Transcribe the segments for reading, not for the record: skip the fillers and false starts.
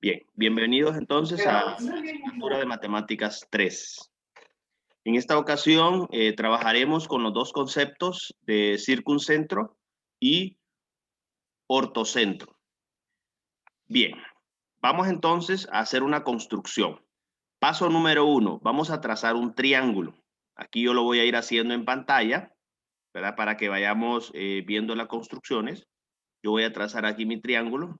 Bien, bienvenidos entonces a la asignatura de Matemáticas 3. En esta ocasión trabajaremos con los dos conceptos de circuncentro y ortocentro. Bien, vamos entonces a hacer una construcción. Paso número 1, vamos a trazar un triángulo. Aquí yo lo voy a ir haciendo en pantalla, ¿verdad? Para que vayamos viendo las construcciones. Yo voy a trazar aquí mi triángulo.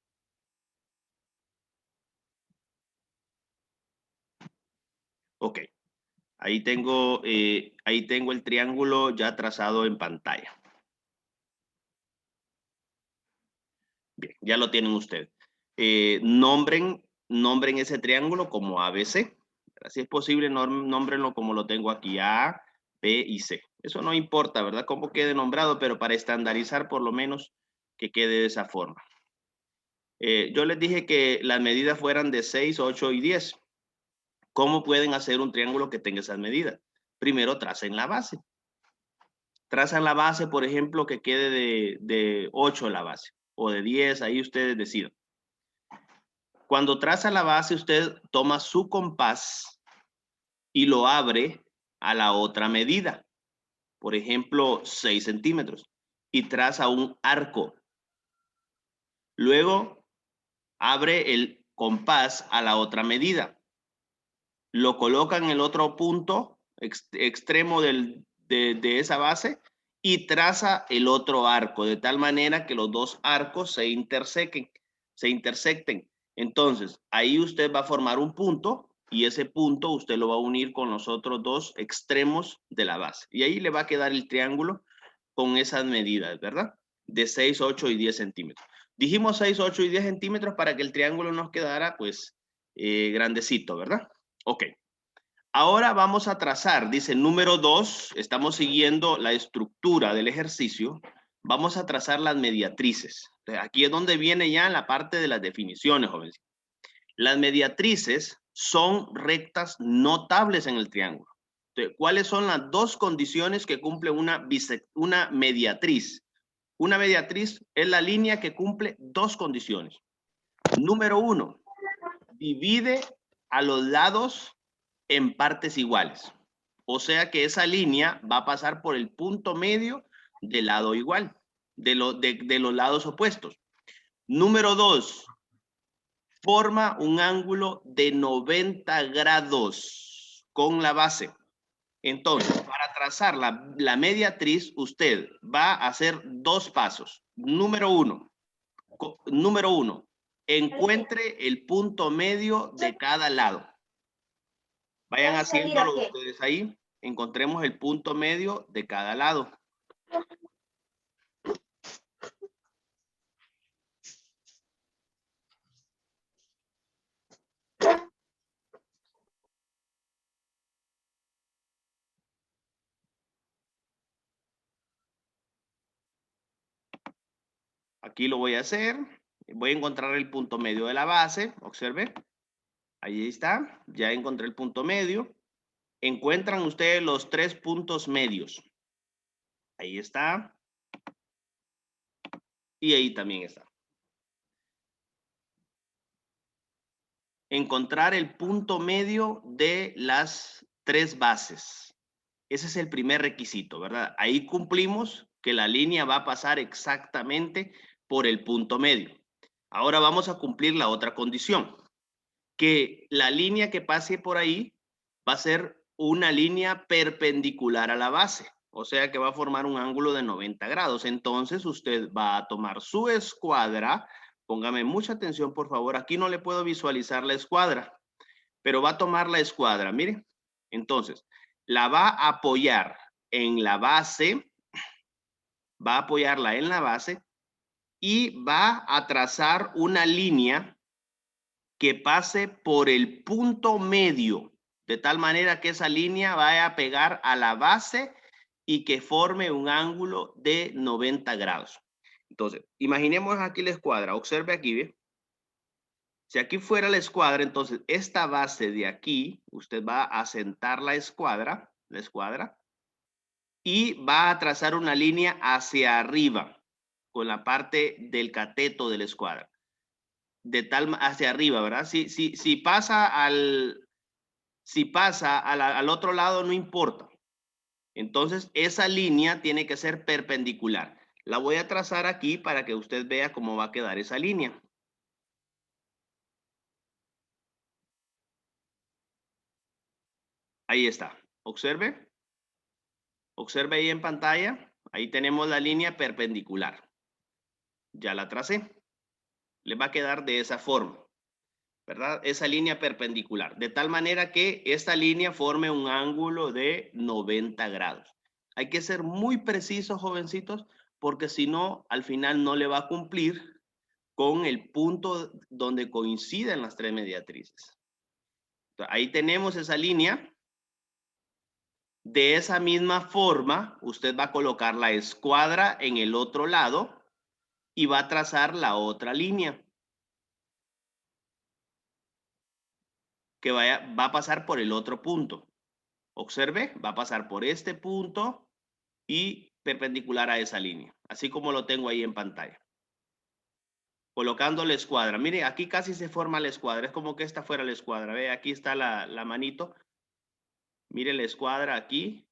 Ok. Ahí tengo el triángulo ya trazado en pantalla. Bien, ya lo tienen ustedes. Nombren ese triángulo como ABC. Si es posible, nómbrenlo como lo tengo aquí, A, B y C. Eso no importa, ¿verdad? Cómo quede nombrado, pero para estandarizar por lo menos que quede de esa forma. Yo les dije que las medidas fueran de 6, 8 y 10. ¿Cómo pueden hacer un triángulo que tenga esas medidas? Primero tracen la base. Trazan la base, por ejemplo, que quede de 8 la base o de 10, ahí ustedes deciden. Cuando traza la base, usted toma su compás y lo abre a la otra medida, por ejemplo, 6 centímetros, y traza un arco. Luego, abre el compás a la otra medida. Lo coloca en el otro punto extremo de esa base y traza el otro arco, de tal manera que los dos arcos se intersecten. Entonces, ahí usted va a formar un punto y ese punto usted lo va a unir con los otros dos extremos de la base. Y ahí le va a quedar el triángulo con esas medidas, ¿verdad? De 6, 8 y 10 centímetros. Dijimos 6, 8 y 10 centímetros para que el triángulo nos quedara, pues, grandecito, ¿verdad? Ok. Ahora vamos a trazar, dice número 2, estamos siguiendo la estructura del ejercicio. Vamos a trazar las mediatrices. Entonces, aquí es donde viene ya la parte de las definiciones, jóvenes. Las mediatrices son rectas notables en el triángulo. Entonces, ¿cuáles son las dos condiciones que cumple una mediatriz? Una mediatriz es la línea que cumple dos condiciones. Número 1, divide a los lados en partes iguales. O sea que esa línea va a pasar por el punto medio del lado igual, de los lados opuestos. Número 2, forma un ángulo de 90 grados con la base. Entonces, para trazar la mediatriz, usted va a hacer dos pasos. Número uno, encuentre el punto medio de cada lado. Vayan haciéndolo ustedes ahí. Encontremos el punto medio de cada lado. Aquí lo voy a hacer. Voy a encontrar el punto medio de la base. Observe. Ahí está. Ya encontré el punto medio. Encuentran ustedes los tres puntos medios. Ahí está. Y ahí también está. Encontrar el punto medio de las tres bases. Ese es el primer requisito, ¿verdad? Ahí cumplimos que la línea va a pasar exactamente por el punto medio. Ahora vamos a cumplir la otra condición, que la línea que pase por ahí va a ser una línea perpendicular a la base, o sea que va a formar un ángulo de 90 grados. Entonces usted va a tomar su escuadra, póngame mucha atención por favor, aquí no le puedo visualizar la escuadra, pero va a tomar la escuadra, mire. Entonces, la va a apoyar en la base, va a apoyarla en la base y va a trazar una línea que pase por el punto medio, de tal manera que esa línea vaya a pegar a la base y que forme un ángulo de 90 grados. Entonces, imaginemos aquí la escuadra, observe aquí, ¿ve? Si aquí fuera la escuadra, entonces esta base de aquí, usted va a sentar la escuadra, y va a trazar una línea hacia arriba, con la parte del cateto de la escuadra. hacia arriba, ¿verdad? Si pasa al otro lado, no importa. Entonces, esa línea tiene que ser perpendicular. La voy a trazar aquí para que usted vea cómo va a quedar esa línea. Ahí está. Observe. Observe ahí en pantalla. Ahí tenemos la línea perpendicular. Ya la tracé. Le va a quedar de esa forma, ¿verdad? Esa línea perpendicular. De tal manera que esta línea forme un ángulo de 90 grados. Hay que ser muy precisos, jovencitos, porque si no, al final no le va a cumplir con el punto donde coinciden las tres mediatrices. Entonces, ahí tenemos esa línea. De esa misma forma, usted va a colocar la escuadra en el otro lado y va a trazar la otra línea que va a pasar por el otro punto. Observe, va a pasar por este punto y perpendicular a esa línea, así como lo tengo ahí en pantalla. Colocando la escuadra. Mire, aquí casi se forma la escuadra. Es como que esta fuera la escuadra. Ve, aquí está la manito. Mire la escuadra aquí.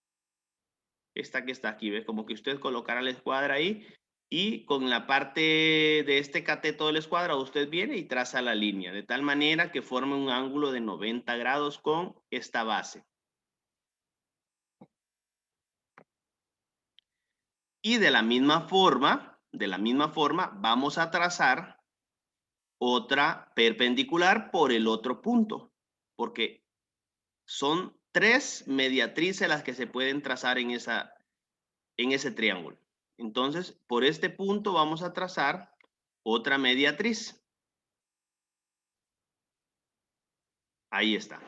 Esta que está aquí. Ve, como que usted colocará la escuadra ahí. Y con la parte de este cateto de la escuadra, usted viene y traza la línea. De tal manera que forme un ángulo de 90 grados con esta base. Y de la misma forma, vamos a trazar otra perpendicular por el otro punto, porque son tres mediatrices las que se pueden trazar en ese triángulo. Entonces, por este punto vamos a trazar otra mediatriz. Ahí está.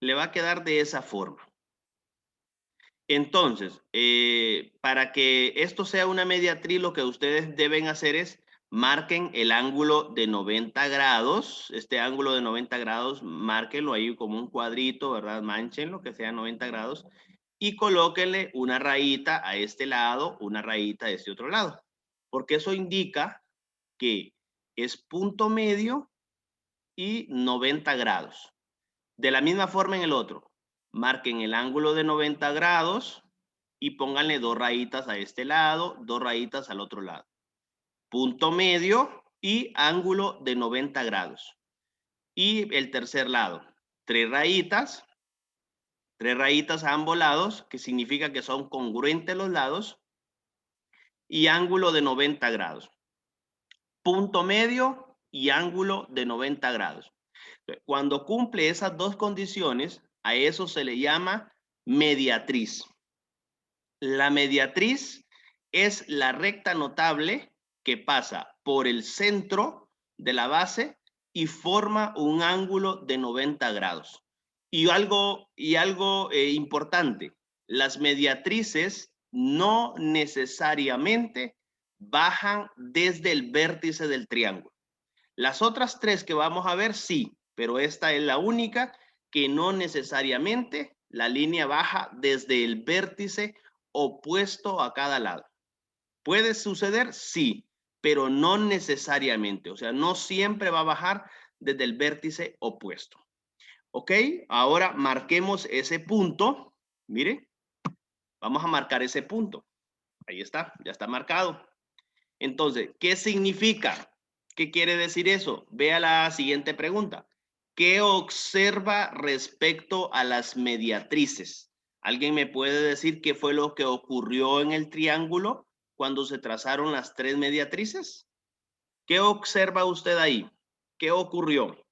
Le va a quedar de esa forma. Entonces, para que esto sea una mediatriz, lo que ustedes deben hacer es marquen el ángulo de 90 grados. Este ángulo de 90 grados, márquenlo ahí como un cuadrito, ¿verdad? Mánchenlo, que sea 90 grados. Y colóquenle una rayita a este lado, una rayita a este otro lado. Porque eso indica que es punto medio y 90 grados. De la misma forma en el otro. Marquen el ángulo de 90 grados y pónganle dos rayitas a este lado, dos rayitas al otro lado. Punto medio y ángulo de 90 grados. Y el tercer lado, tres rayitas a ambos lados, que significa que son congruentes los lados, y ángulo de 90 grados. Punto medio y ángulo de 90 grados. Cuando cumple esas dos condiciones, a eso se le llama mediatriz. La mediatriz es la recta notable que pasa por el centro de la base y forma un ángulo de 90 grados. Y algo importante, las mediatrices no necesariamente bajan desde el vértice del triángulo. Las otras tres que vamos a ver, sí, pero esta es la única que no necesariamente la línea baja desde el vértice opuesto a cada lado. ¿Puede suceder? Sí, pero no necesariamente. O sea, no siempre va a bajar desde el vértice opuesto. ¿Ok? Ahora marquemos ese punto. Mire, vamos a marcar ese punto. Ahí está, ya está marcado. Entonces, ¿qué significa? ¿Qué quiere decir eso? Vea la siguiente pregunta. ¿Qué observa respecto a las mediatrices? ¿Alguien me puede decir qué fue lo que ocurrió en el triángulo cuando se trazaron las tres mediatrices? ¿Qué observa usted ahí? ¿Qué ocurrió?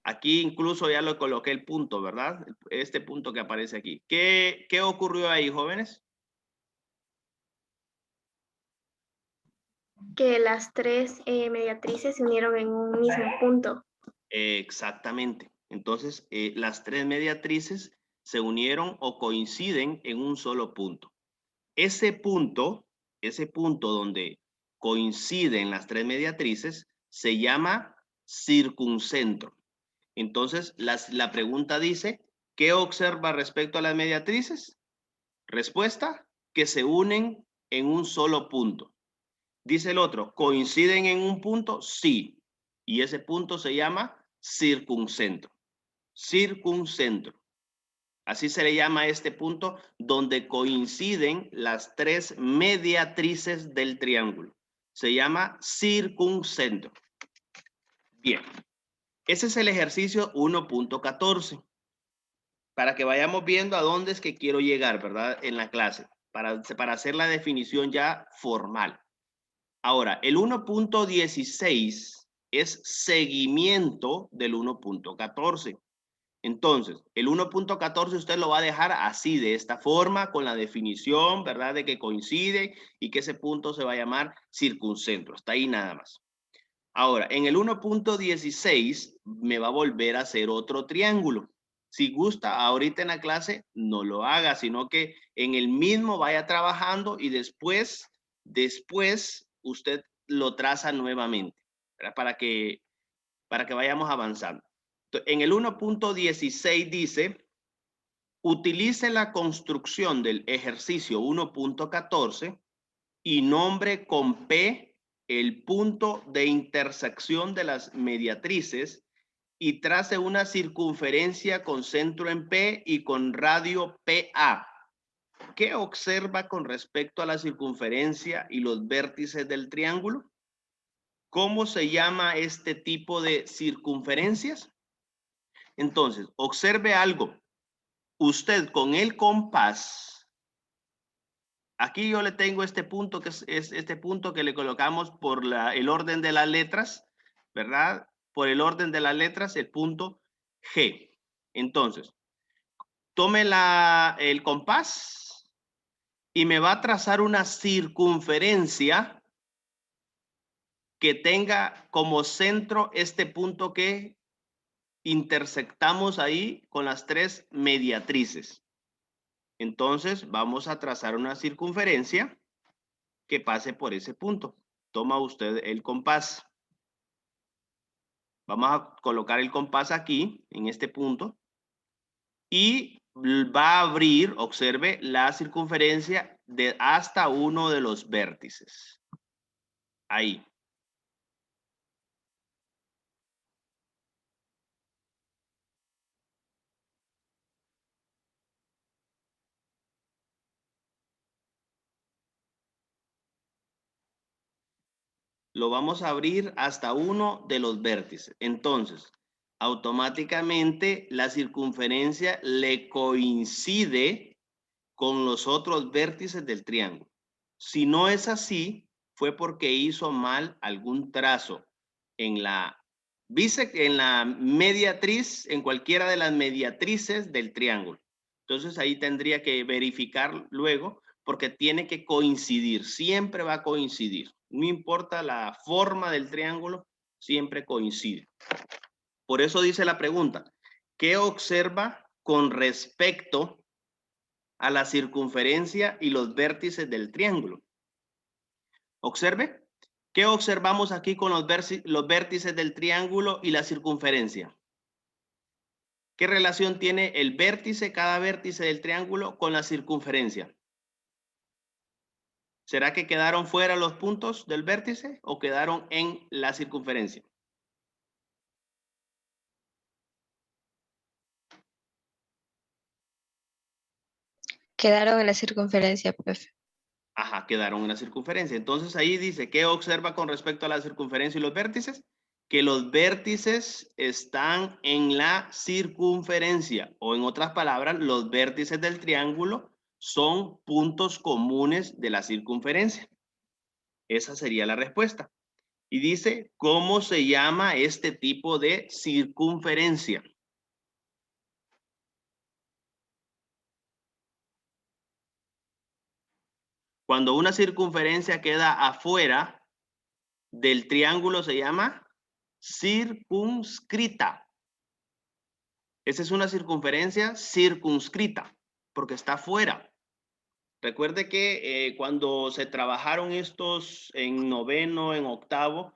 Aquí incluso ya lo coloqué el punto, ¿verdad? Este punto que aparece aquí. ¿Qué ocurrió ahí, jóvenes? Que las tres mediatrices se unieron en un mismo punto. Exactamente. Entonces, las tres mediatrices se unieron o coinciden en un solo punto. Ese punto donde coinciden las tres mediatrices, se llama circuncentro. Entonces, la pregunta dice, ¿Qué observa respecto a las mediatrices? Respuesta, que se unen en un solo punto. Dice el otro, ¿coinciden en un punto? Sí. Y ese punto se llama circuncentro. Circuncentro. Así se le llama a este punto donde coinciden las tres mediatrices del triángulo. Se llama circuncentro. Bien, ese es el ejercicio 1.14. Para que vayamos viendo a dónde es que quiero llegar, ¿verdad? En la clase, para hacer la definición ya formal. Ahora, el 1.16 es seguimiento del 1.14. Entonces, el 1.14 usted lo va a dejar así, de esta forma, con la definición, ¿verdad? De que coincide y que ese punto se va a llamar circuncentro. Hasta ahí nada más. Ahora, en el 1.16 me va a volver a hacer otro triángulo. Si gusta, ahorita en la clase no lo haga, sino que en el mismo vaya trabajando y después usted lo traza nuevamente, ¿verdad? Para que vayamos avanzando. En el 1.16 dice, utilice la construcción del ejercicio 1.14 y nombre con P el punto de intersección de las mediatrices y trace una circunferencia con centro en P y con radio PA. ¿Qué observa con respecto a la circunferencia y los vértices del triángulo? ¿Cómo se llama este tipo de circunferencias? Entonces, observe algo. Usted con el compás, aquí yo le tengo este punto que es este punto que le colocamos por el orden de las letras, ¿verdad? Por el orden de las letras, el punto G. Entonces, tome el compás y me va a trazar una circunferencia que tenga como centro este punto que intersectamos ahí con las tres mediatrices. Entonces vamos a trazar una circunferencia que pase por ese punto. Toma usted el compás. Vamos a colocar el compás aquí, en este punto. Y va a abrir, observe, la circunferencia de hasta uno de los vértices. Ahí. Lo vamos a abrir hasta uno de los vértices. Entonces, automáticamente la circunferencia le coincide con los otros vértices del triángulo. Si no es así, fue porque hizo mal algún trazo en la mediatriz, en cualquiera de las mediatrices del triángulo. Entonces ahí tendría que verificar luego, porque tiene que coincidir, siempre va a coincidir. No importa la forma del triángulo, siempre coincide. Por eso dice la pregunta, ¿qué observa con respecto a la circunferencia y los vértices del triángulo? Observe, ¿qué observamos aquí con los vértices del triángulo y la circunferencia? ¿Qué relación tiene el vértice, cada vértice del triángulo con la circunferencia? ¿Será que quedaron fuera los puntos del vértice o quedaron en la circunferencia? Quedaron en la circunferencia, profe. Ajá, quedaron en la circunferencia. Entonces ahí dice, ¿qué observa con respecto a la circunferencia y los vértices? Que los vértices están en la circunferencia, o en otras palabras, los vértices del triángulo son puntos comunes de la circunferencia. Esa sería la respuesta. Y dice, ¿cómo se llama este tipo de circunferencia? Cuando una circunferencia queda afuera del triángulo se llama circunscrita. Esa es una circunferencia circunscrita, porque está fuera. Recuerde que cuando se trabajaron estos en noveno, en octavo,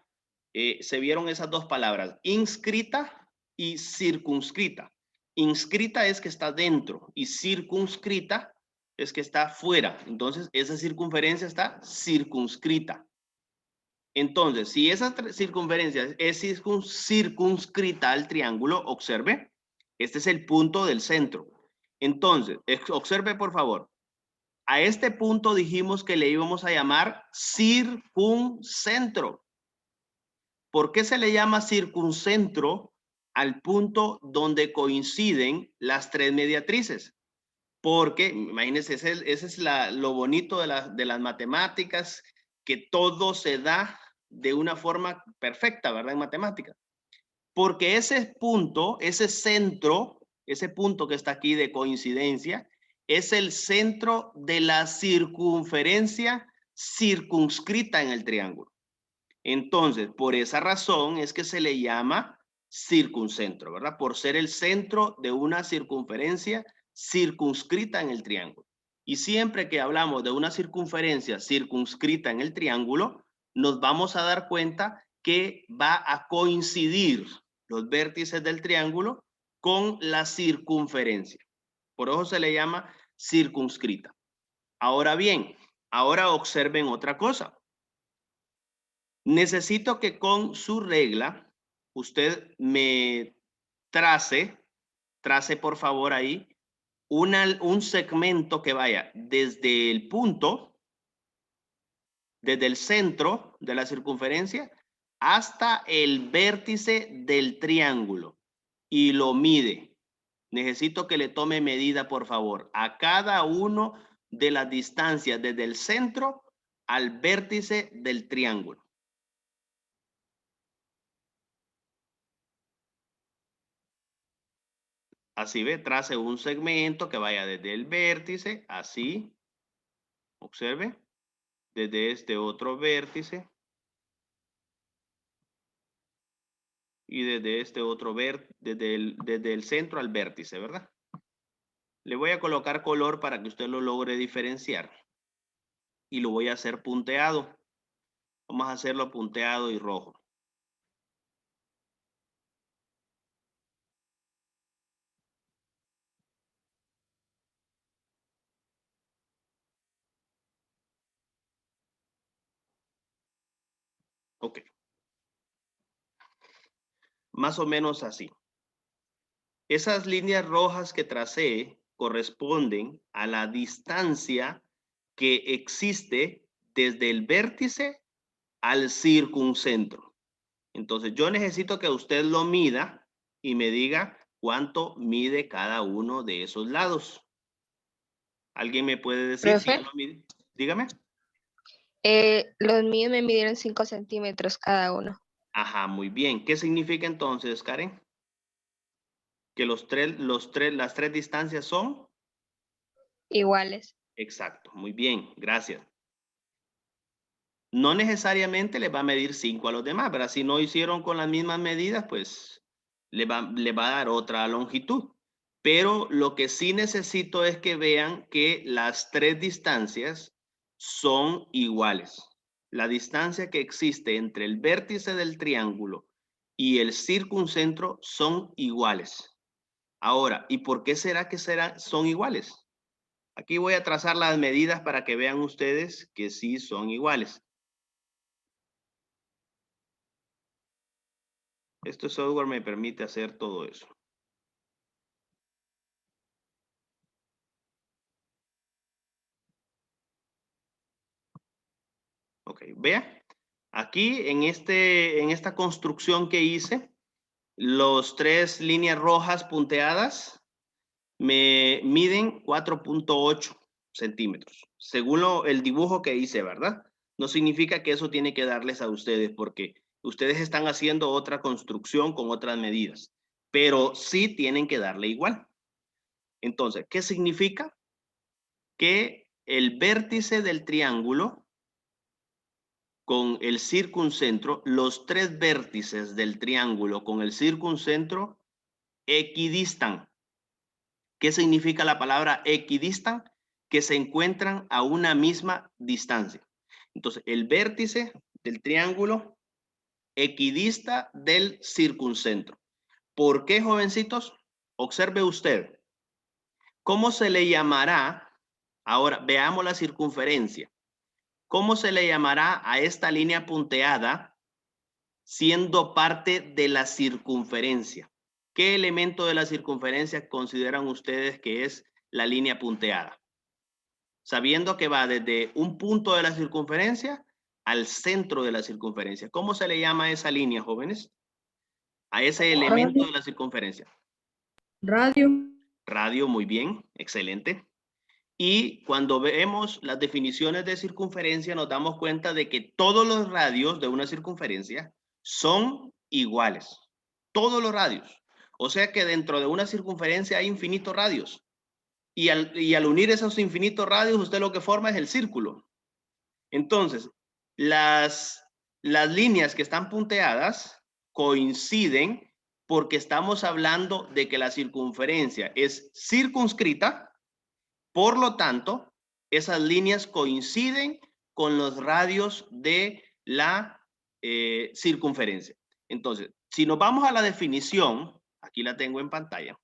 se vieron esas dos palabras, inscrita y circunscrita. Inscrita es que está dentro y circunscrita es que está fuera. Entonces, esa circunferencia está circunscrita. Entonces, si esa circunferencia es circunscrita al triángulo, observe, este es el punto del centro. Entonces, observe por favor, a este punto dijimos que le íbamos a llamar circuncentro. ¿Por qué se le llama circuncentro al punto donde coinciden las tres mediatrices? Porque, imagínense, ese es lo bonito de las matemáticas, que todo se da de una forma perfecta, ¿verdad? En matemáticas. Porque ese punto, ese centro, ese punto que está aquí de coincidencia, es el centro de la circunferencia circunscrita en el triángulo. Entonces, por esa razón es que se le llama circuncentro, ¿verdad? Por ser el centro de una circunferencia circunscrita en el triángulo. Y siempre que hablamos de una circunferencia circunscrita en el triángulo, nos vamos a dar cuenta que va a coincidir los vértices del triángulo con la circunferencia. Por eso se le llama circunscrita. Ahora bien, ahora observen otra cosa. Necesito que con su regla usted me trace por favor ahí un segmento que vaya desde el punto, desde el centro de la circunferencia hasta el vértice del triángulo y lo mide. Necesito que le tome medida, por favor, a cada uno de las distancias desde el centro al vértice del triángulo. Así ve, trace un segmento que vaya desde el vértice, así, observe, desde este otro vértice y desde este otro vértice, desde el centro al vértice, ¿verdad? Le voy a colocar color para que usted lo logre diferenciar y lo voy a hacer punteado. Vamos a hacerlo punteado y rojo. Ok. Más o menos así. Esas líneas rojas que tracé corresponden a la distancia que existe desde el vértice al circuncentro. Entonces yo necesito que usted lo mida y me diga cuánto mide cada uno de esos lados. ¿Alguien me puede decir si Profe, lo mide? Dígame. los míos me midieron 5 centímetros cada uno. Ajá, muy bien. ¿Qué significa entonces, Karen? Que las tres distancias son Iguales. exacto. Muy bien, gracias. No necesariamente le va a medir 5 a los demás, ¿verdad? Si no hicieron con las mismas medidas, pues le va a dar otra longitud. Pero lo que sí necesito es que vean que las tres distancias son iguales. La distancia que existe entre el vértice del triángulo y el circuncentro son iguales. Ahora, ¿y por qué será que son iguales? Aquí voy a trazar las medidas para que vean ustedes que sí son iguales. Este software me permite hacer todo eso. Ok, vea. Aquí en esta construcción que hice, los tres líneas rojas punteadas me miden 4.8 centímetros, según el dibujo que hice, ¿verdad? No significa que eso tiene que darles a ustedes porque ustedes están haciendo otra construcción con otras medidas, pero sí tienen que darle igual. Entonces, ¿qué significa? Que el vértice del triángulo con el circuncentro, los tres vértices del triángulo con el circuncentro equidistan. ¿Qué significa la palabra equidistan? Que se encuentran a una misma distancia. Entonces, el vértice del triángulo equidista del circuncentro. ¿Por qué, jovencitos? Observe usted. ¿Cómo se le llamará? Ahora, veamos la circunferencia. ¿Cómo se le llamará a esta línea punteada siendo parte de la circunferencia? ¿Qué elemento de la circunferencia consideran ustedes que es la línea punteada? Sabiendo que va desde un punto de la circunferencia al centro de la circunferencia. ¿Cómo se le llama a esa línea, jóvenes? A ese elemento de la circunferencia. Radio. Radio, muy bien, excelente. Y cuando vemos las definiciones de circunferencia, nos damos cuenta de que todos los radios de una circunferencia son iguales. Todos los radios. O sea que dentro de una circunferencia hay infinitos radios. Y al unir esos infinitos radios, usted lo que forma es el círculo. Entonces, las líneas que están punteadas coinciden porque estamos hablando de que la circunferencia es circunscrita. Por lo tanto, esas líneas coinciden con los radios de la circunferencia. Entonces, si nos vamos a la definición, aquí la tengo en pantalla.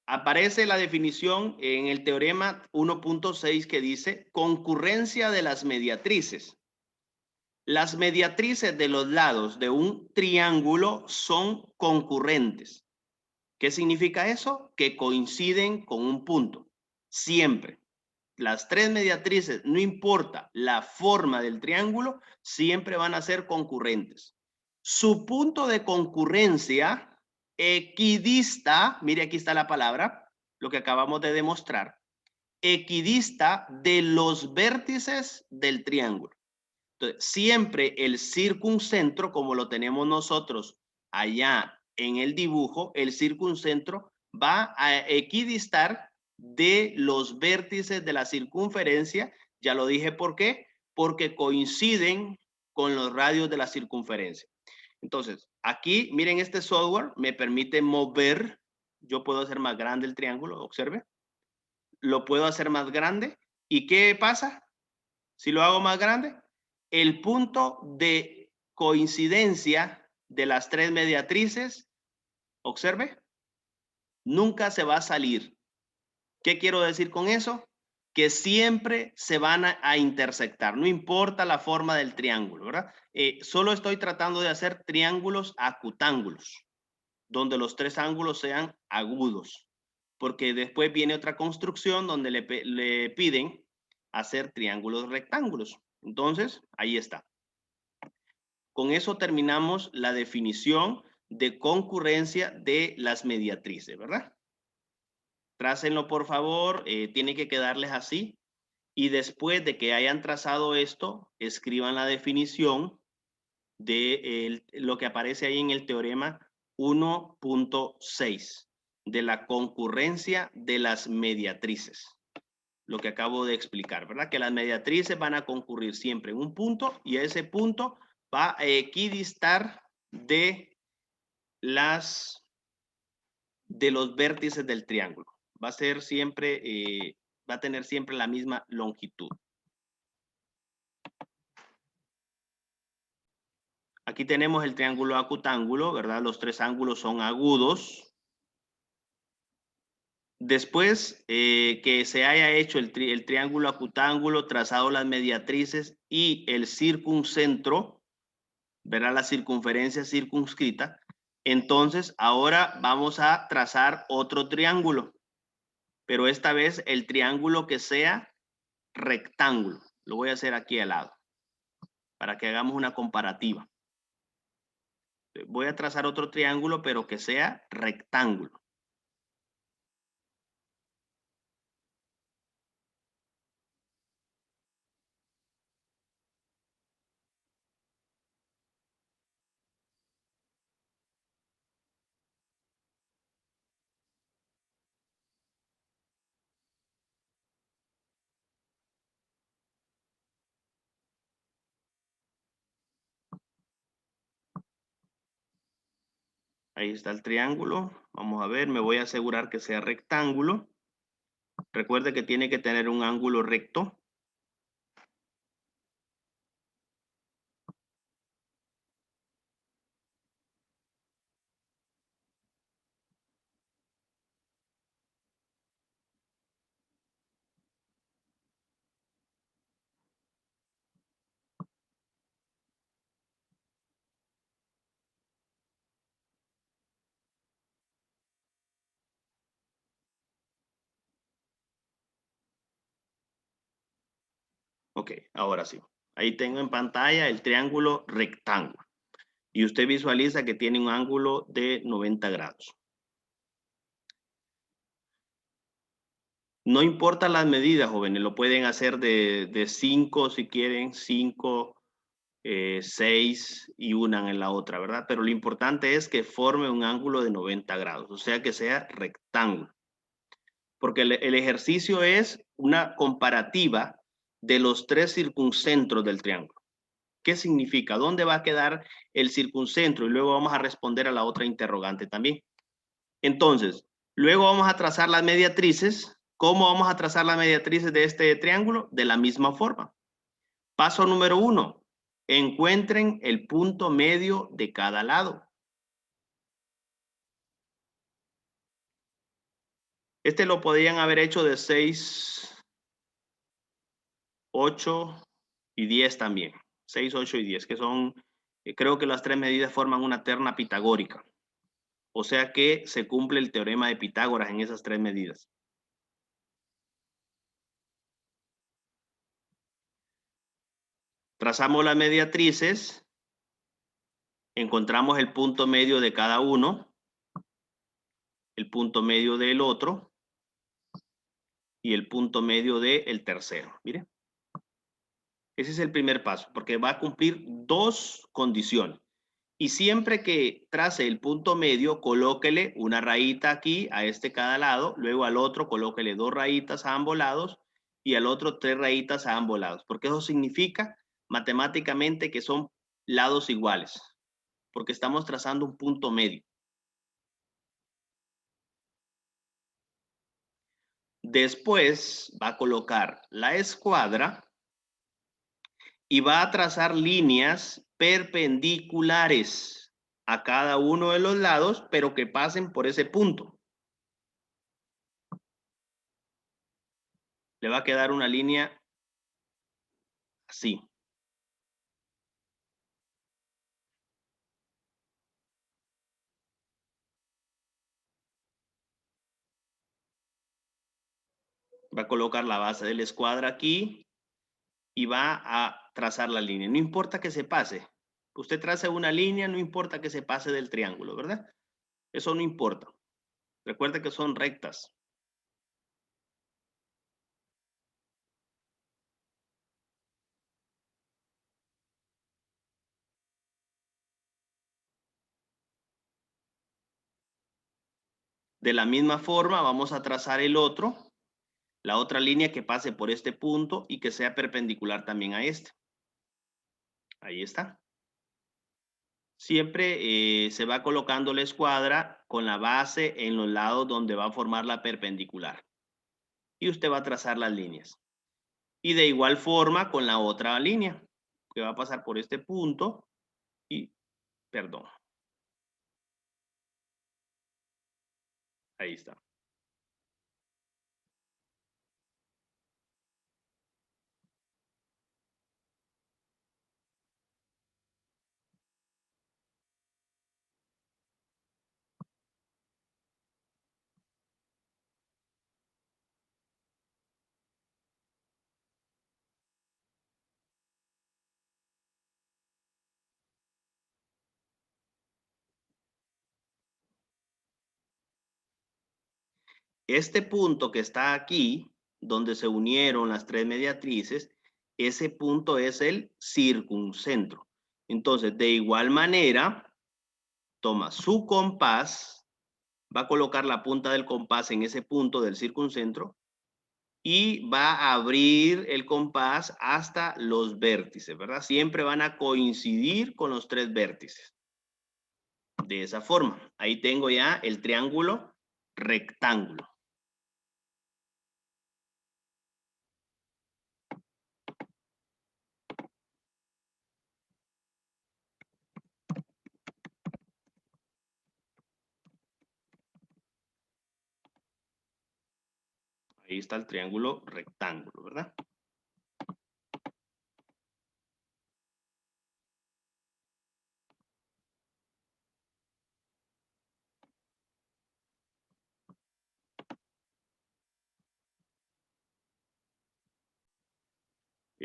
Aparece la definición en el teorema 1.6 que dice concurrencia de las mediatrices. Las mediatrices de los lados de un triángulo son concurrentes. ¿Qué significa eso? Que coinciden con un punto. Siempre. Las tres mediatrices, no importa la forma del triángulo, siempre van a ser concurrentes. Su punto de concurrencia equidista, mire aquí está la palabra, lo que acabamos de demostrar, equidista de los vértices del triángulo. Entonces, siempre el circuncentro, como lo tenemos nosotros allá en el dibujo, el circuncentro va a equidistar de los vértices de la circunferencia. Ya lo dije, ¿por qué? Porque coinciden con los radios de la circunferencia. Entonces, aquí, miren, este software me permite mover. Yo puedo hacer más grande el triángulo, observe. Lo puedo hacer más grande. ¿Y qué pasa si lo hago más grande? El punto de coincidencia de las tres mediatrices, observe, nunca se va a salir. ¿Qué quiero decir con eso? Que siempre se van a intersectar, no importa la forma del triángulo, ¿verdad? Solo estoy tratando de hacer triángulos acutángulos, donde los tres ángulos sean agudos, porque después viene otra construcción donde le piden hacer triángulos rectángulos. Entonces, ahí está. Con eso terminamos la definición de concurrencia de las mediatrices, ¿verdad? Trácenlo, por favor, tiene que quedarles así. Y después de que hayan trazado esto, escriban la definición de lo que aparece ahí en el teorema 1.6 de la concurrencia de las mediatrices. Lo que acabo de explicar, ¿verdad? Que las mediatrices van a concurrir siempre en un punto y ese punto va a equidistar de los vértices del triángulo. Va a ser siempre, va a tener siempre la misma longitud. Aquí tenemos el triángulo acutángulo, ¿verdad? Los tres ángulos son agudos. Después que se haya hecho el triángulo acutángulo, trazado las mediatrices y el circuncentro, verá la circunferencia circunscrita, entonces ahora vamos a trazar otro triángulo, pero esta vez el triángulo que sea rectángulo. Lo voy a hacer aquí al lado, para que hagamos una comparativa. Voy a trazar otro triángulo, pero que sea rectángulo. Ahí está el triángulo. Vamos a ver, me voy a asegurar que sea rectángulo. Recuerde que tiene que tener un ángulo recto. Ok, ahora sí. Ahí tengo en pantalla el triángulo rectángulo. Y usted visualiza que tiene un ángulo de 90 grados. No importa las medidas, jóvenes, lo pueden hacer de 5 si quieren, 5, 6 y unan en la otra, ¿verdad? Pero lo importante es que forme un ángulo de 90 grados, o sea que sea rectángulo. Porque el ejercicio es una comparativa de los tres circuncentros del triángulo. ¿Qué significa? ¿Dónde va a quedar el circuncentro? Y luego vamos a responder a la otra interrogante también. Entonces, luego vamos a trazar las mediatrices. ¿Cómo vamos a trazar las mediatrices de este triángulo? De la misma forma. Paso número 1. Encuentren el punto medio de cada lado. Este lo podrían haber hecho de 6, 8 y 10 también. 6, 8 y 10, que son, creo que las tres medidas forman una terna pitagórica. O sea que se cumple el teorema de Pitágoras en esas tres medidas. Trazamos las mediatrices, encontramos el punto medio de cada uno, el punto medio del otro y el punto medio del tercero. Mire. Ese es el primer paso, porque va a cumplir dos condiciones. Y siempre que trace el punto medio, colóquele una rayita aquí a este cada lado, luego al otro colóquele 2 rayitas a ambos lados y al otro 3 rayitas a ambos lados, porque eso significa matemáticamente que son lados iguales, porque estamos trazando un punto medio. Después va a colocar la escuadra y va a trazar líneas perpendiculares a cada uno de los lados, pero que pasen por ese punto. Le va a quedar una línea así. Va a colocar la base de la escuadra aquí y va a trazar la línea. No importa que se pase. Usted trace una línea, no importa que se pase del triángulo, ¿verdad? Eso no importa. Recuerde que son rectas. De la misma forma, vamos a trazar el otro, la otra línea que pase por este punto y que sea perpendicular también a este. Ahí está. Siempre se va colocando la escuadra con la base en los lados donde va a formar la perpendicular. Y usted va a trazar las líneas. Y de igual forma con la otra línea, que va a pasar por este punto y, perdón. Ahí está. Este punto que está aquí, donde se unieron las tres mediatrices, ese punto es el circuncentro. Entonces, de igual manera, toma su compás, va a colocar la punta del compás en ese punto del circuncentro y va a abrir el compás hasta los vértices, ¿verdad? Siempre van a coincidir con los tres vértices. De esa forma, ahí tengo ya el triángulo rectángulo. Ahí está el triángulo rectángulo, ¿verdad?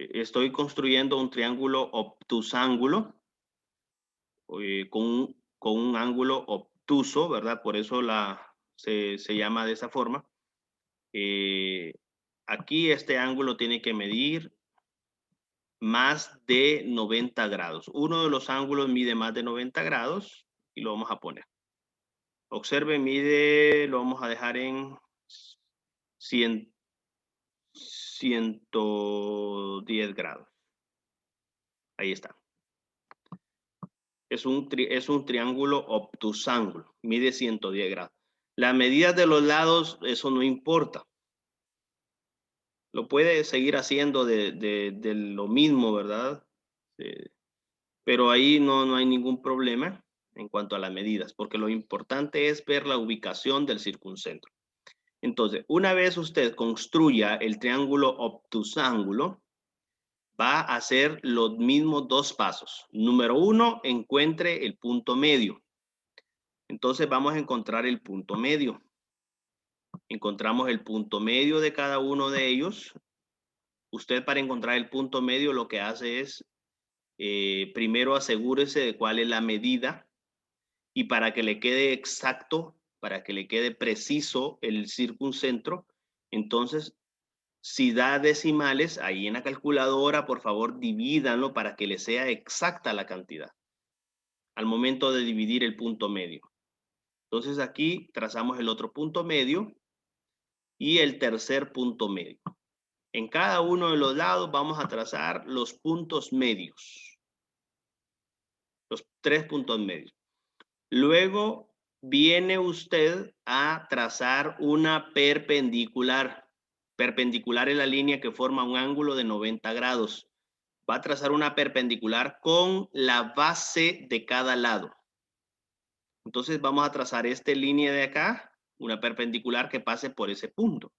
Estoy construyendo un triángulo obtusángulo con un ángulo obtuso, ¿verdad? Por eso se llama de esa forma. Aquí este ángulo tiene que medir más de 90 grados. Uno de los ángulos mide más de 90 grados y lo vamos a poner. Observe, lo vamos a dejar en 110 grados. Ahí está. Es un triángulo obtusángulo. Mide 110 grados. Las medidas de los lados, eso no importa. Lo puede seguir haciendo de lo mismo, ¿verdad? Pero ahí no hay ningún problema en cuanto a las medidas, porque lo importante es ver la ubicación del circuncentro. Entonces, una vez usted construya el triángulo obtusángulo, va a hacer los mismos dos pasos. Número 1, encuentre el punto medio. Entonces vamos a encontrar el punto medio. Encontramos el punto medio de cada uno de ellos. Usted, para encontrar el punto medio, lo que hace es, primero asegúrese de cuál es la medida, y para que le quede exacto, para que le quede preciso el circuncentro, entonces, si da decimales, ahí en la calculadora, por favor, divídanlo para que le sea exacta la cantidad al momento de dividir el punto medio. Entonces aquí trazamos el otro punto medio y el tercer punto medio. En cada uno de los lados vamos a trazar los puntos medios. Los 3 puntos medios. Luego viene usted a trazar una perpendicular. Perpendicular es la línea que forma un ángulo de 90 grados. Va a trazar una perpendicular con la base de cada lado. Entonces vamos a trazar esta línea de acá, una perpendicular que pase por ese punto.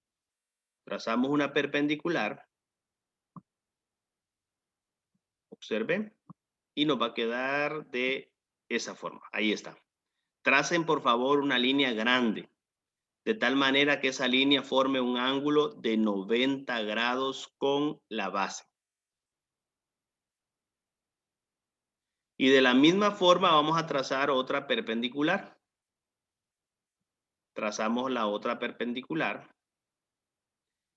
Trazamos una perpendicular. Observen. Y nos va a quedar de esa forma. Ahí está. Tracen por favor una línea grande, de tal manera que esa línea forme un ángulo de 90 grados con la base. Y de la misma forma vamos a trazar otra perpendicular. Trazamos la otra perpendicular.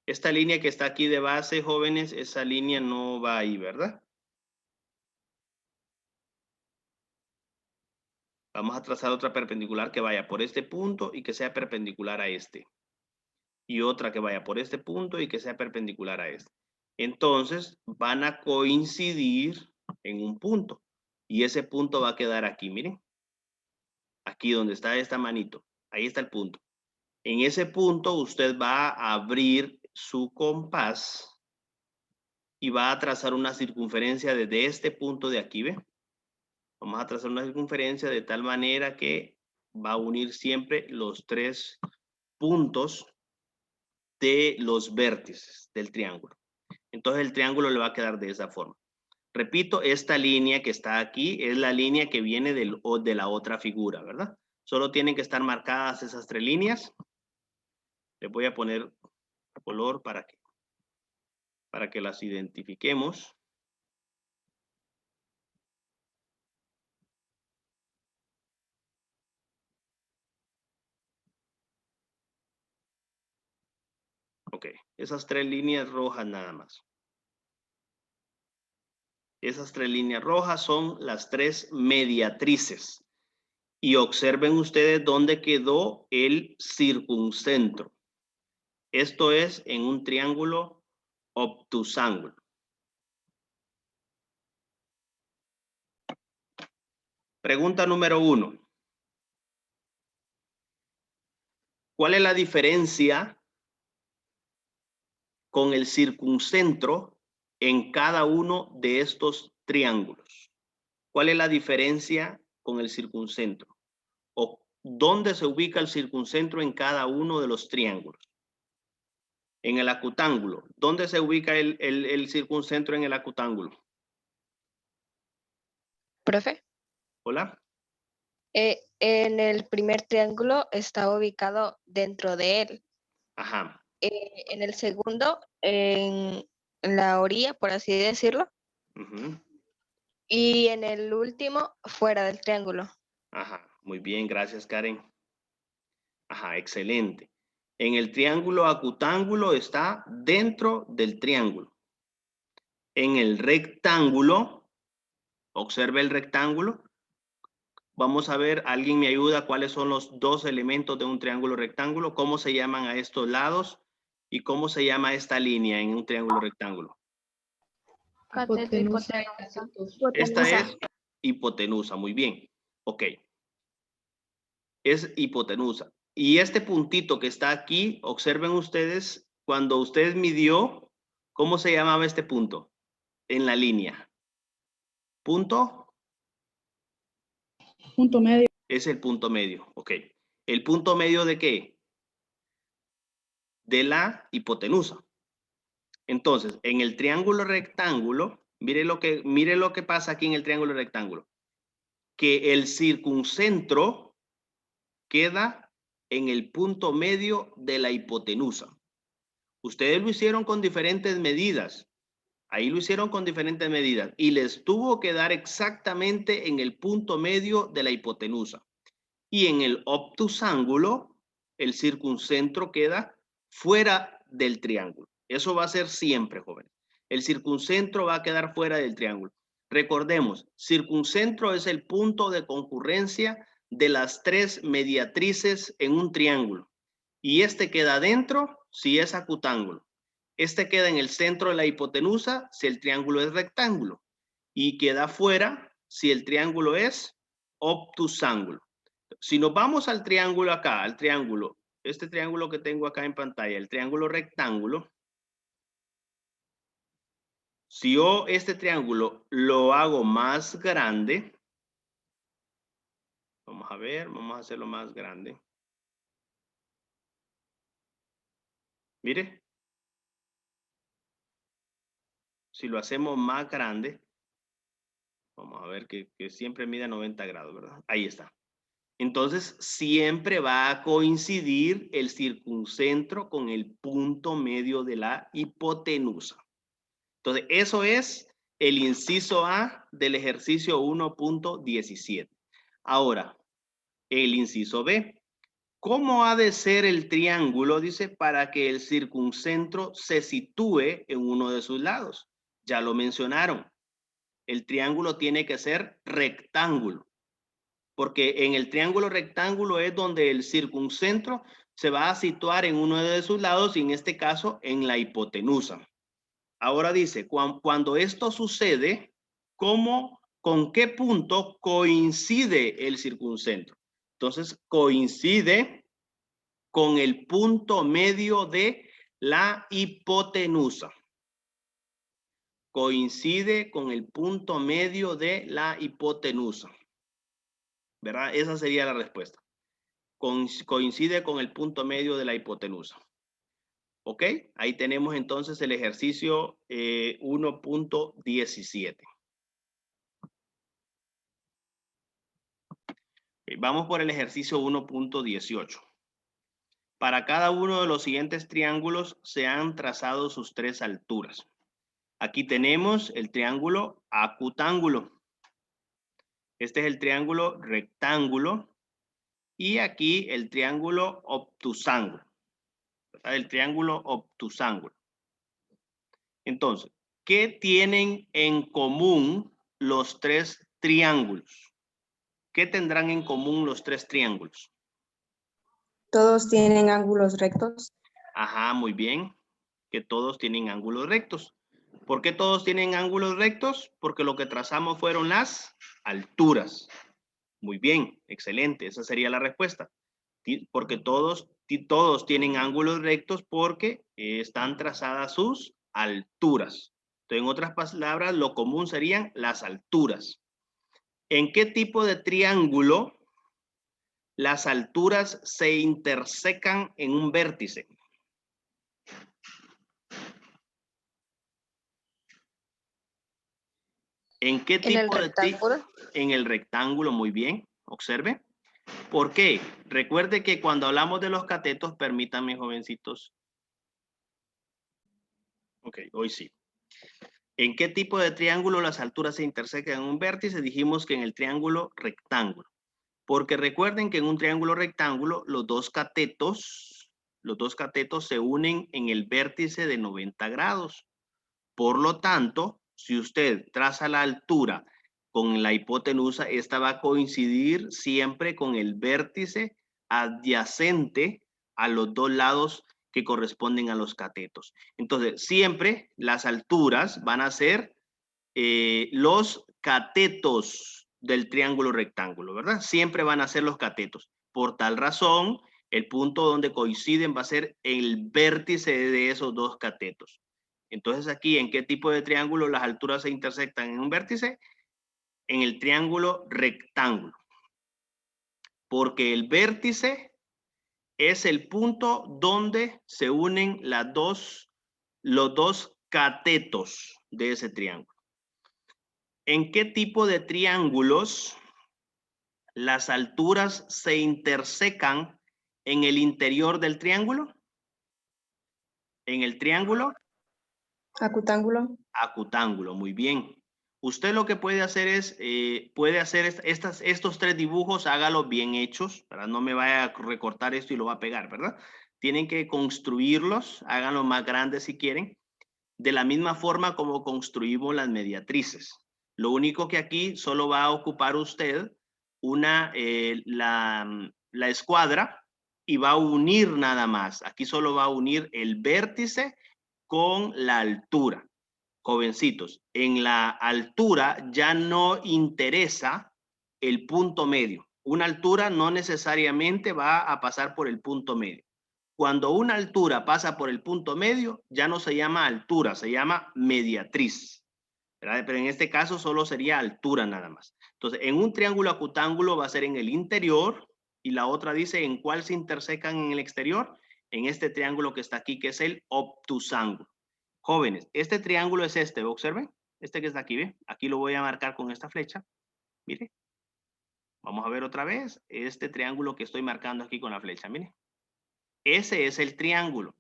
Esta línea que está aquí de base, jóvenes, esa línea no va ahí, ¿verdad? Vamos a trazar otra perpendicular que vaya por este punto y que sea perpendicular a este. Y otra que vaya por este punto y que sea perpendicular a este. Entonces van a coincidir en un punto. Y ese punto va a quedar aquí, miren. Aquí donde está esta manito. Ahí está el punto. En ese punto usted va a abrir su compás y va a trazar una circunferencia desde este punto de aquí, ¿ve? Vamos a trazar una circunferencia de tal manera que va a unir siempre los 3 puntos de los vértices del triángulo. Entonces el triángulo le va a quedar de esa forma. Repito, esta línea que está aquí es la línea que viene de la otra figura, ¿verdad? Solo tienen que estar marcadas esas 3 líneas. Les voy a poner color para que las identifiquemos. Ok, esas 3 líneas rojas nada más. Esas 3 líneas rojas son las 3 mediatrices. Y observen ustedes dónde quedó el circuncentro. Esto es en un triángulo obtusángulo. Pregunta número 1. ¿Cuál es la diferencia con el circuncentro en cada uno de estos triángulos? ¿Cuál es la diferencia con el circuncentro? ¿O dónde se ubica el circuncentro en cada uno de los triángulos? En el acutángulo. ¿Dónde se ubica el circuncentro en el acutángulo? Profe, Hola. en el primer triángulo está ubicado dentro de él. Ajá. En el segundo, en la orilla, por así decirlo, Ujú. y en el último, fuera del triángulo. Ajá, muy bien, gracias Karen. Ajá, excelente. En el triángulo acutángulo está dentro del triángulo. En el rectángulo, observe el rectángulo. Vamos a ver, ¿alguien me ayuda cuáles son los dos elementos de un triángulo rectángulo? ¿Cómo se llaman a estos lados? ¿Y cómo se llama esta línea en un triángulo rectángulo? Cateto y Hipotenusa. hipotenusa. Esta Hipotenusa. es hipotenusa, muy bien. Ok, es hipotenusa. Y este puntito que está aquí, observen ustedes, cuando usted midió, ¿cómo se llamaba este punto? En la línea. ¿Punto? Punto medio. Es el punto medio, ok. ¿El punto medio de qué? De la hipotenusa. Entonces, en el triángulo rectángulo, mire lo que pasa aquí en el triángulo rectángulo. Que el circuncentro queda en el punto medio de la hipotenusa. Ustedes lo hicieron con diferentes medidas. Ahí lo hicieron con diferentes medidas y les tuvo que dar exactamente en el punto medio de la hipotenusa. Y en el obtusángulo, el circuncentro queda fuera del triángulo. Eso va a ser siempre, jóvenes. El circuncentro va a quedar fuera del triángulo. Recordemos, circuncentro es el punto de concurrencia de las tres mediatrices en un triángulo. Y este queda dentro si es acutángulo. Este queda en el centro de la hipotenusa si el triángulo es rectángulo. Y queda fuera si el triángulo es obtusángulo. Si nos vamos al triángulo acá, al triángulo, este triángulo que tengo acá en pantalla, el triángulo rectángulo, si yo este triángulo lo hago más grande, vamos a ver, vamos a hacerlo más grande. Mire, si lo hacemos más grande, vamos a ver que siempre mide 90 grados, ¿verdad? Ahí está. Entonces, siempre va a coincidir el circuncentro con el punto medio de la hipotenusa. Entonces, eso es el inciso A del ejercicio 1.17. Ahora, el inciso B. ¿Cómo ha de ser el triángulo? Dice, para que el circuncentro se sitúe en uno de sus lados. Ya lo mencionaron. El triángulo tiene que ser rectángulo, porque en el triángulo rectángulo es donde el circuncentro se va a situar en uno de sus lados y en este caso en la hipotenusa. Ahora dice, cuando esto sucede, ¿con qué punto coincide el circuncentro? Entonces, coincide con el punto medio de la hipotenusa. Coincide con el punto medio de la hipotenusa. ¿Verdad? Esa sería la respuesta. Coincide con el punto medio de la hipotenusa. ¿Ok? Ahí tenemos entonces el ejercicio 1.17. Vamos por el ejercicio 1.18. Para cada uno de los siguientes triángulos se han trazado sus tres alturas. Aquí tenemos el triángulo acutángulo. Este es el triángulo rectángulo. Y aquí el triángulo obtusángulo. El triángulo obtusángulo. Entonces, ¿qué tienen en común los tres triángulos? ¿Qué tendrán en común los tres triángulos? Todos tienen ángulos rectos. Ajá, muy bien. Que todos tienen ángulos rectos. ¿Por qué todos tienen ángulos rectos? Porque lo que trazamos fueron las alturas. Muy bien, excelente. Esa sería la respuesta. Porque todos tienen ángulos rectos porque están trazadas sus alturas. Entonces, en otras palabras, lo común serían las alturas. ¿En qué tipo de triángulo las alturas se intersecan en un vértice? ¿En qué tipo En el rectángulo. En el rectángulo, muy bien. Observe. ¿Por qué? Recuerde que cuando hablamos de los catetos, permítanme, jovencitos. Ok, hoy sí. ¿En qué tipo de triángulo las alturas se intersecan en un vértice? Dijimos que en el triángulo rectángulo. Porque recuerden que en un triángulo rectángulo los dos catetos se unen en el vértice de 90 grados. Por lo tanto, si usted traza la altura con la hipotenusa, esta va a coincidir siempre con el vértice adyacente a los dos lados que corresponden a los catetos. Entonces, siempre las alturas van a ser los catetos del triángulo rectángulo, ¿verdad? Siempre van a ser los catetos. Por tal razón, el punto donde coinciden va a ser el vértice de esos dos catetos. Entonces aquí, ¿en qué tipo de triángulo las alturas se intersectan en un vértice? En el triángulo rectángulo. Porque el vértice es el punto donde se unen los dos catetos de ese triángulo. ¿En qué tipo de triángulos las alturas se intersecan en el interior del triángulo? En el triángulo Acutángulo. acutángulo, muy bien. Usted lo que puede hacer es, estos tres dibujos, hágalos bien hechos, ¿verdad? No me vaya a recortar esto y lo va a pegar, ¿verdad? Tienen que construirlos, háganlos más grandes si quieren, de la misma forma como construimos las mediatrices. Lo único que aquí solo va a ocupar usted la escuadra y va a unir nada más. Aquí solo va a unir el vértice con la altura. Jovencitos, en la altura ya no interesa el punto medio. Una altura no necesariamente va a pasar por el punto medio. Cuando una altura pasa por el punto medio, ya no se llama altura, se llama mediatriz, ¿verdad? Pero en este caso solo sería altura nada más. Entonces, en un triángulo acutángulo va a ser en el interior y la otra dice en cuál se intersecan en el exterior, en este triángulo que está aquí, que es el obtusángulo. Jóvenes, este triángulo es este, observen, este que está aquí, ¿ve? Aquí lo voy a marcar con esta flecha, mire. Vamos a ver otra vez este triángulo que estoy marcando aquí con la flecha, mire. Ese es el triángulo.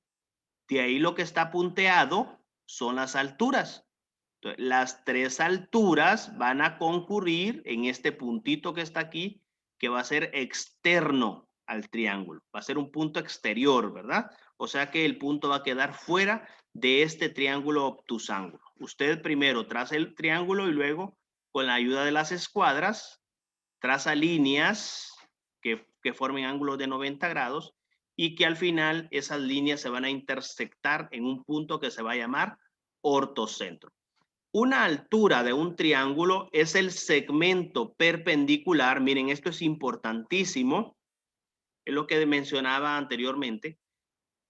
De ahí lo que está punteado son las alturas. Entonces, las tres alturas van a concurrir en este puntito que está aquí, que va a ser externo al triángulo. Va a ser un punto exterior, ¿verdad? O sea que el punto va a quedar fuera de este triángulo obtusángulo. Usted primero traza el triángulo y luego, con la ayuda de las escuadras, traza líneas que formen ángulos de 90 grados y que al final esas líneas se van a intersectar en un punto que se va a llamar ortocentro. Una altura de un triángulo es el segmento perpendicular. Miren, esto es importantísimo. Es lo que mencionaba anteriormente.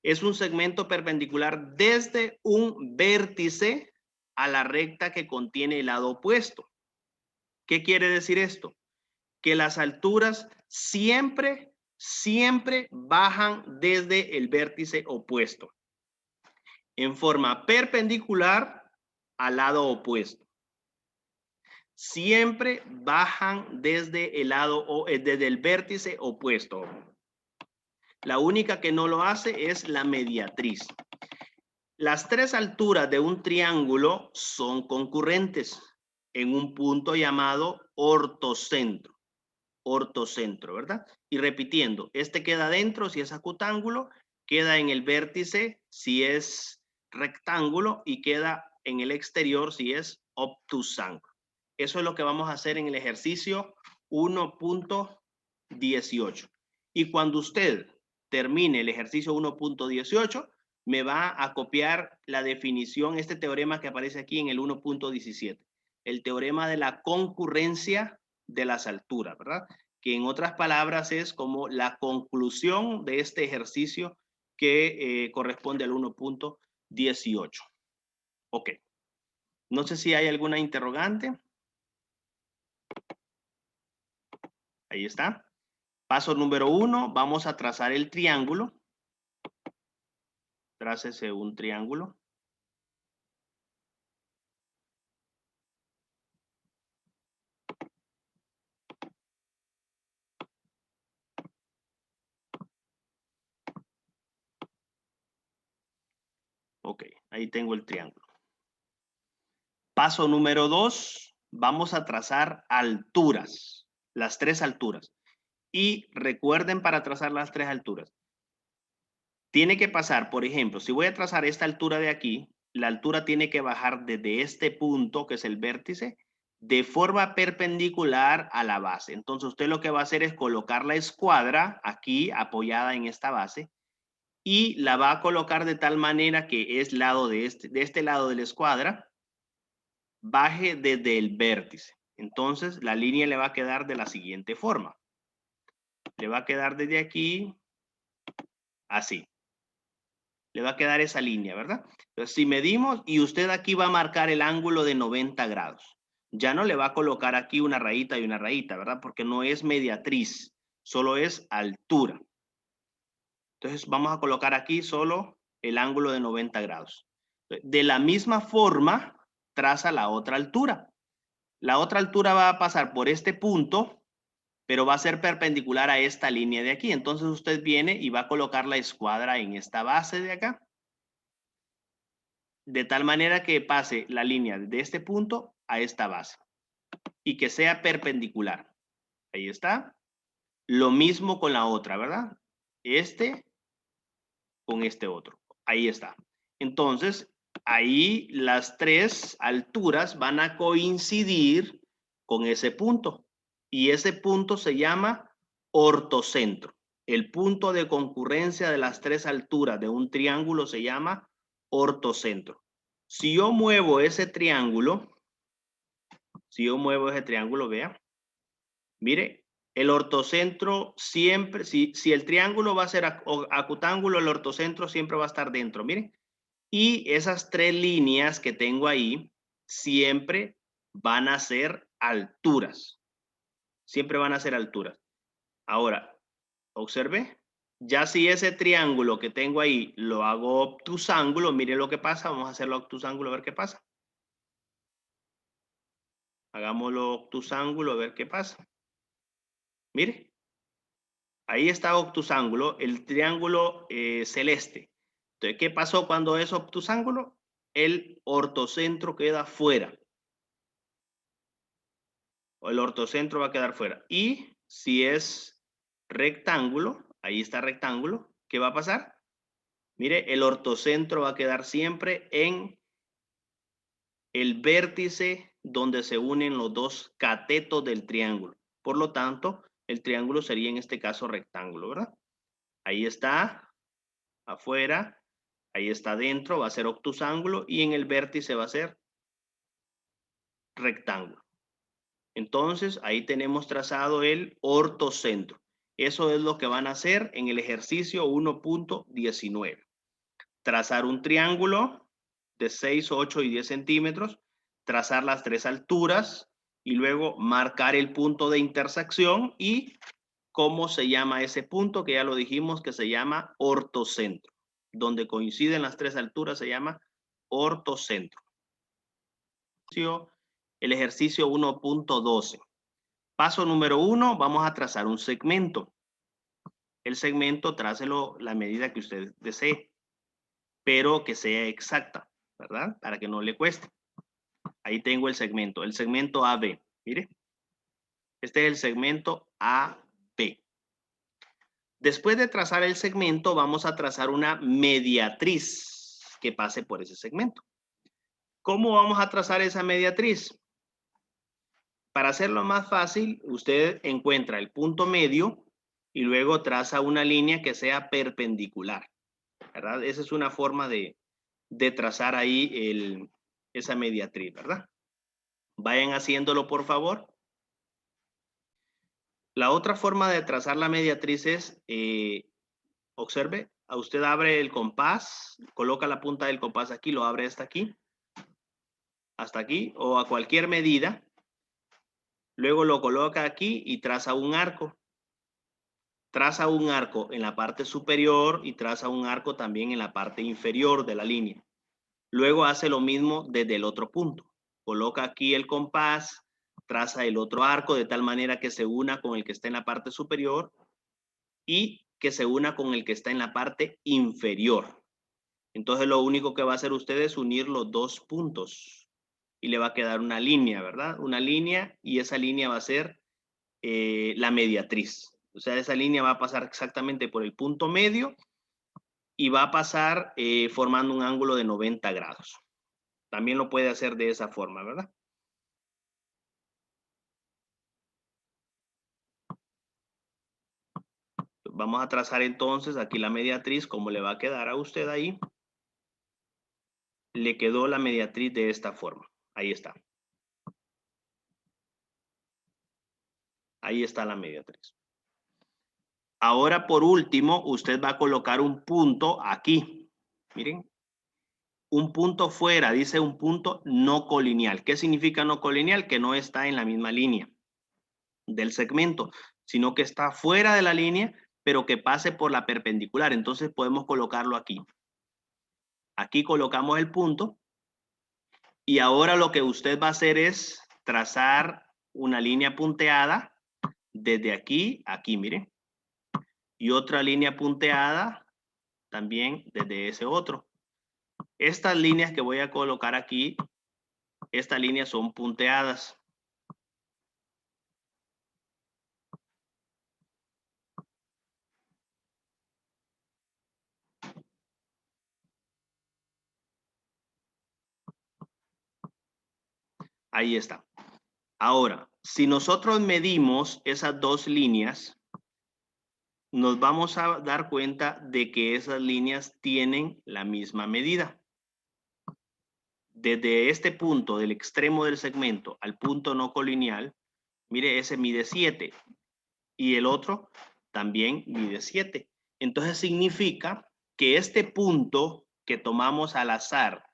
Es un segmento perpendicular desde un vértice a la recta que contiene el lado opuesto. ¿Qué quiere decir esto? Que las alturas siempre bajan desde el vértice opuesto en forma perpendicular al lado opuesto. Siempre bajan desde desde el vértice opuesto. La única que no lo hace es la mediatriz. Las tres alturas de un triángulo son concurrentes en un punto llamado ortocentro. Ortocentro, ¿verdad? Y repitiendo, este queda dentro si es acutángulo, queda en el vértice si es rectángulo y queda en el exterior si es obtusángulo. Eso es lo que vamos a hacer en el ejercicio 1.18. Y cuando usted termine el ejercicio 1.18, me va a copiar la definición, este teorema que aparece aquí en el 1.17, el teorema de la concurrencia de las alturas, ¿verdad? Que en otras palabras es como la conclusión de este ejercicio que corresponde al 1.18. Ok. No sé si hay alguna interrogante. Ahí está. Paso número 1, vamos a trazar el triángulo. Trácese un triángulo. Ok, ahí tengo el triángulo. Paso número 2, vamos a trazar alturas, las 3 alturas. Y recuerden para trazar las 3 alturas, tiene que pasar, por ejemplo, si voy a trazar esta altura de aquí, la altura tiene que bajar desde este punto, que es el vértice, de forma perpendicular a la base. Entonces usted lo que va a hacer es colocar la escuadra aquí apoyada en esta base y la va a colocar de tal manera que es lado de este lado de la escuadra, baje desde el vértice. Entonces la línea le va a quedar de la siguiente forma. Le va a quedar desde aquí, así. Le va a quedar esa línea, ¿verdad? Entonces si medimos y usted aquí va a marcar el ángulo de 90 grados. Ya no le va a colocar aquí una rayita y una rayita, ¿verdad? Porque no es mediatriz, solo es altura. Entonces vamos a colocar aquí solo el ángulo de 90 grados. De la misma forma, traza la otra altura. La otra altura va a pasar por este punto, pero va a ser perpendicular a esta línea de aquí. Entonces usted viene y va a colocar la escuadra en esta base de acá. De tal manera que pase la línea de este punto a esta base. Y que sea perpendicular. Ahí está. Lo mismo con la otra, ¿verdad? Este con este otro. Ahí está. Entonces, ahí las 3 alturas van a coincidir con ese punto. Y ese punto se llama ortocentro. El punto de concurrencia de las 3 alturas de un triángulo se llama ortocentro. Si yo muevo ese triángulo, vea, mire, el ortocentro siempre, si el triángulo va a ser acutángulo, el ortocentro siempre va a estar dentro, mire. Y esas 3 líneas que tengo ahí siempre van a ser alturas. Siempre van a ser alturas. Ahora, observe, ya si ese triángulo que tengo ahí lo hago obtusángulo, mire lo que pasa. Vamos a hacerlo obtusángulo a ver qué pasa. Hagámoslo obtusángulo a ver qué pasa. Mire, ahí está obtusángulo, el triángulo celeste. Entonces, ¿qué pasó cuando es obtusángulo? El ortocentro queda fuera. O el ortocentro va a quedar fuera. Y si es rectángulo, ahí está rectángulo, ¿qué va a pasar? Mire, el ortocentro va a quedar siempre en el vértice donde se unen los 2 catetos del triángulo. Por lo tanto, el triángulo sería en este caso rectángulo, ¿verdad? Ahí está, afuera, ahí está dentro, va a ser obtusángulo y en el vértice va a ser rectángulo. Entonces, ahí tenemos trazado el ortocentro. Eso es lo que van a hacer en el ejercicio 1.19. Trazar un triángulo de 6, 8 y 10 centímetros, trazar las 3 alturas y luego marcar el punto de intersección y cómo se llama ese punto, que ya lo dijimos que se llama ortocentro. Donde coinciden las 3 alturas se llama ortocentro. El ejercicio 1.12. Paso número 1, vamos a trazar un segmento. El segmento, trácelo la medida que usted desee, pero que sea exacta, ¿verdad? Para que no le cueste. Ahí tengo el segmento AB. Mire, este es el segmento AB. Después de trazar el segmento, vamos a trazar una mediatriz que pase por ese segmento. ¿Cómo vamos a trazar esa mediatriz? Para hacerlo más fácil, usted encuentra el punto medio y luego traza una línea que sea perpendicular, ¿verdad? Esa es una forma de trazar ahí esa mediatriz, ¿verdad? Vayan haciéndolo, por favor. La otra forma de trazar la mediatriz es, observe, usted abre el compás, coloca la punta del compás aquí, lo abre hasta aquí, o a cualquier medida. Luego lo coloca aquí y traza un arco. Traza un arco en la parte superior y traza un arco también en la parte inferior de la línea. Luego hace lo mismo desde el otro punto. Coloca aquí el compás, traza el otro arco de tal manera que se una con el que está en la parte superior y que se una con el que está en la parte inferior. Entonces lo único que va a hacer usted es unir los 2 puntos y le va a quedar una línea, ¿verdad? Una línea, y esa línea va a ser la mediatriz. O sea, esa línea va a pasar exactamente por el punto medio y va a pasar formando un ángulo de 90 grados. También lo puede hacer de esa forma, ¿verdad? Vamos a trazar entonces aquí la mediatriz, ¿cómo le va a quedar a usted ahí? Le quedó la mediatriz de esta forma. Ahí está. Ahí está la mediatriz. Ahora, por último, usted va a colocar un punto aquí. Miren. Un punto fuera, dice un punto no colineal. ¿Qué significa no colineal? Que no está en la misma línea del segmento, sino que está fuera de la línea, pero que pase por la perpendicular. Entonces podemos colocarlo aquí. Aquí colocamos el punto. Y ahora lo que usted va a hacer es trazar una línea punteada desde aquí a aquí, miren. Y otra línea punteada también desde ese otro. Estas líneas que voy a colocar aquí, estas líneas son punteadas. Ahí está. Ahora, si nosotros medimos esas dos líneas, nos vamos a dar cuenta de que esas líneas tienen la misma medida. Desde este punto del extremo del segmento al punto no colineal, mire, ese mide 7 y el otro también mide 7. Entonces significa que este punto que tomamos al azar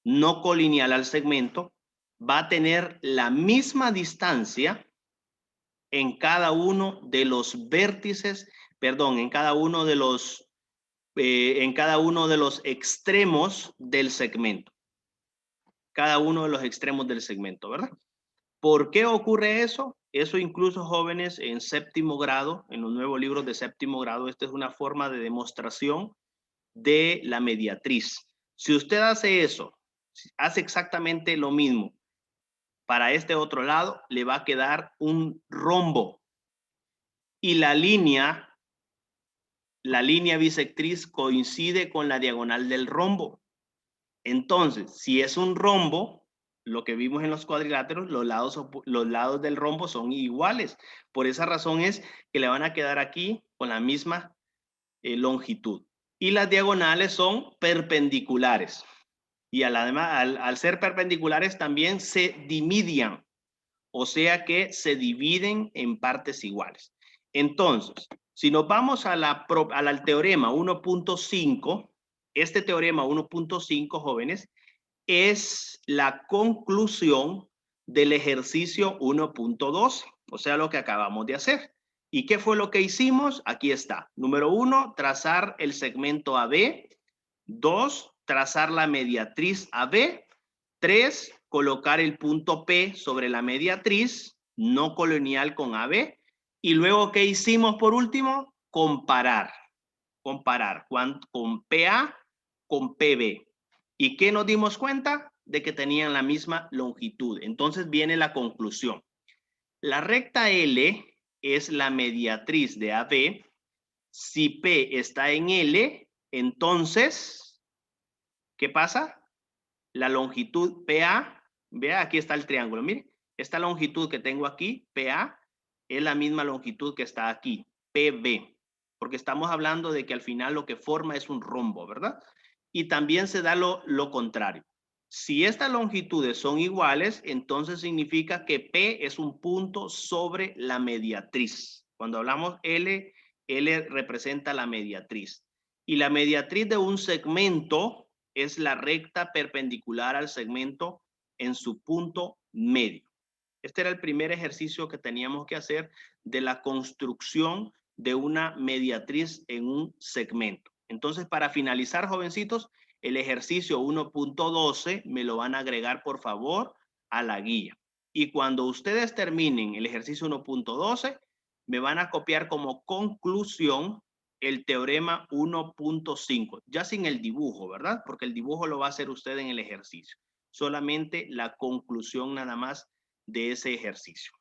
no colineal al segmento va a tener la misma distancia en cada uno de los vértices, perdón, en cada uno de los extremos del segmento. Cada uno de los extremos del segmento, ¿verdad? ¿Por qué ocurre eso? Eso incluso jóvenes en séptimo grado, en los nuevos libros de séptimo grado, esta es una forma de demostración de la mediatriz. Si usted hace eso, hace exactamente lo mismo para este otro lado, le va a quedar un rombo. Y la línea bisectriz coincide con la diagonal del rombo. Entonces, si es un rombo, lo que vimos en los cuadriláteros, los lados del rombo son iguales. Por esa razón es que le van a quedar aquí con la misma longitud. Y las diagonales son perpendiculares. Y al ser perpendiculares también se dividen. O sea que se dividen en partes iguales. Entonces, si nos vamos al teorema 1.5, este teorema 1.5, jóvenes, es la conclusión del ejercicio 1.12, o sea, lo que acabamos de hacer. ¿Y qué fue lo que hicimos? Aquí está. Número 1, trazar el segmento AB. 2, trazar la mediatriz AB. 3, colocar el punto P sobre la mediatriz no colineal con AB. Y luego, ¿qué hicimos por último? Comparar con PA con PB. ¿Y qué nos dimos cuenta? De que tenían la misma longitud. Entonces viene la conclusión. La recta L es la mediatriz de AB. Si P está en L, entonces, ¿qué pasa? La longitud PA, vea, aquí está el triángulo, mire, esta longitud que tengo aquí, PA, es la misma longitud que está aquí, PB, porque estamos hablando de que al final lo que forma es un rombo, ¿verdad? Y también se da lo contrario. Si estas longitudes son iguales, entonces significa que P es un punto sobre la mediatriz. Cuando hablamos L, L representa la mediatriz. Y la mediatriz de un segmento es la recta perpendicular al segmento en su punto medio. Este era el primer ejercicio que teníamos que hacer de la construcción de una mediatriz en un segmento. Entonces, para finalizar, jovencitos, el ejercicio 1.12 me lo van a agregar, por favor, a la guía. Y cuando ustedes terminen el ejercicio 1.12, me van a copiar como conclusión el teorema 1.5, ya sin el dibujo, ¿verdad? Porque el dibujo lo va a hacer usted en el ejercicio. solamente la conclusión nada más de ese ejercicio.